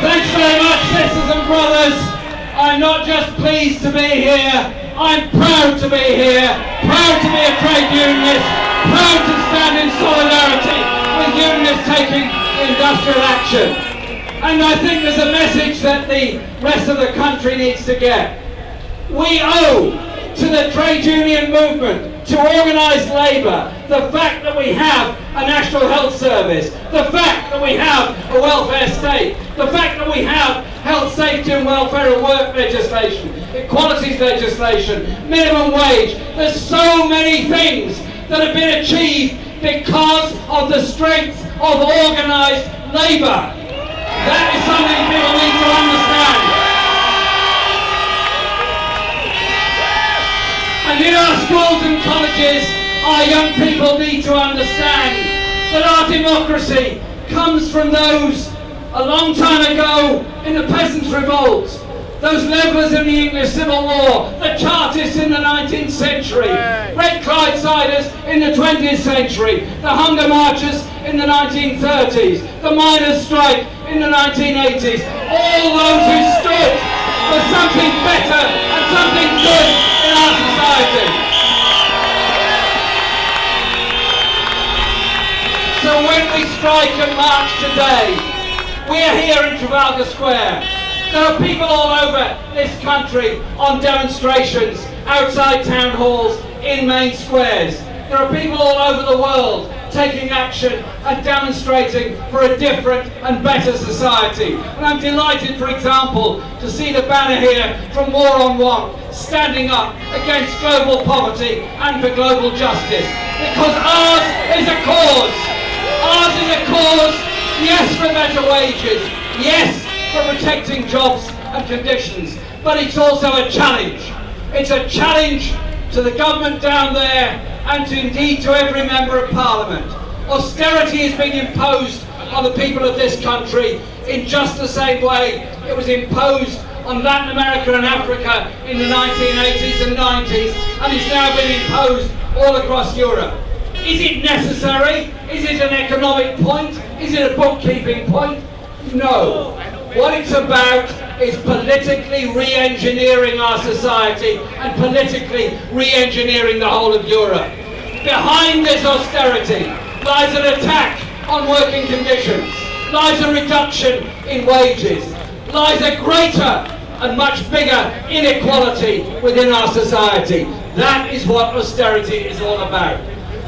Thanks very much, sisters and brothers. I'm not just pleased to be here, I'm proud to be here, proud to be a trade unionist, proud to stand in solidarity with unionists taking industrial action. And I think there's a message that the rest of the country needs to get. We owe to the trade union movement, to organised labour, the fact that we have a national health service, the fact that we have a welfare state, the fact that we have health, safety and welfare at work legislation, equalities legislation, minimum wage. There's so many things that have been achieved because of the strength of organised labour. That is something people need to understand. And in our schools and colleges, our young people need to understand that our democracy comes from those a long time ago in the Peasants' Revolt, those levellers in the English Civil War, the Chartists in the 19th century, Red Clydesiders in the 20th century, the Hunger Marches in the 1930s, the Miners' Strike in the 1980s, all those who stood for something better and something good in our society. So when we strike and march today, we are here in Trafalgar Square. There are people all over this country on demonstrations, outside town halls, in main squares. There are people all over the world taking action and demonstrating for a different and better society. And I'm delighted, for example, to see the banner here from War on Want, standing up against global poverty and for global justice. Because ours is a cause. Ours is a cause, yes, for better wages, yes, for protecting jobs and conditions, but it's also a challenge. It's a challenge to the government down there and indeed to every member of Parliament. Austerity is being imposed on the people of this country in just the same way it was imposed on Latin America and Africa in the 1980s and 90s, and it's now been imposed all across Europe. Is it necessary? Is it an economic point? Is it a bookkeeping point? No. What it's about is politically re-engineering our society and politically re-engineering the whole of Europe. Behind this austerity lies an attack on working conditions, lies a reduction in wages, lies a greater and much bigger inequality within our society. That is what austerity is all about.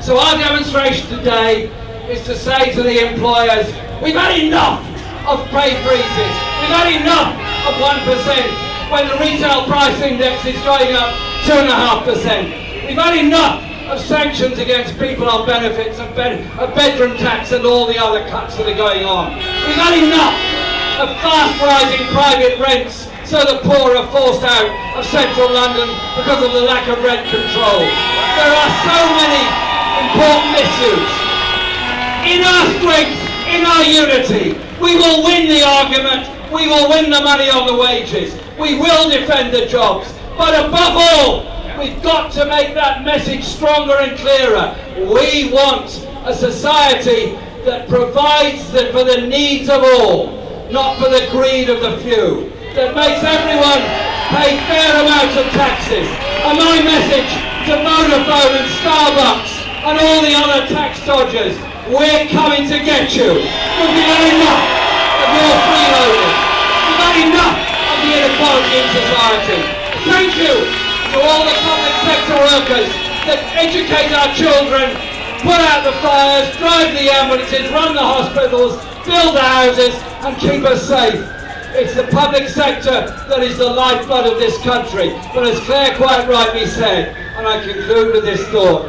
So our demonstration today is to say to the employers, we've had enough of pay freezes. We've had enough of 1% when the retail price index is going up 2.5%. We've had enough of sanctions against people on benefits and bedroom tax and all the other cuts that are going on. We've had enough of fast rising private rents so the poor are forced out of central London because of the lack of rent control. There are so many important issues. In our strength, in our unity, we will win the argument, we will win the money on the wages, we will defend the jobs, but above all, we've got to make that message stronger and clearer. We want a society that provides for the needs of all, not for the greed of the few, that makes everyone pay fair amounts of taxes. And my message to Vodafone and Starbucks and all the other tax dodgers, we're coming to get you. We've had enough of your freeloading. We've had enough of the inequality in society. Thank you to all the public sector workers that educate our children, put out the fires, drive the ambulances, run the hospitals, build the houses and keep us safe. It's the public sector that is the lifeblood of this country. But as Claire quite rightly said, and I conclude with this thought,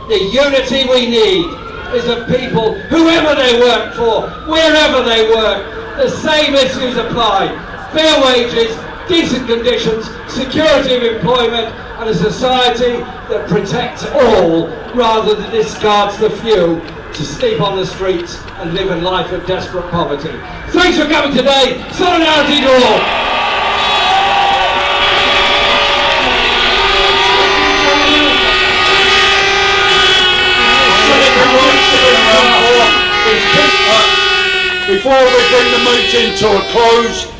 the unity we need is of people, whoever they work for, wherever they work, the same issues apply. Fair wages, decent conditions, security of employment, and a society that protects all rather than discards the few to sleep on the streets and live a life of desperate poverty. Thanks for coming today. Solidarity to all. We before we bring the meeting to a close,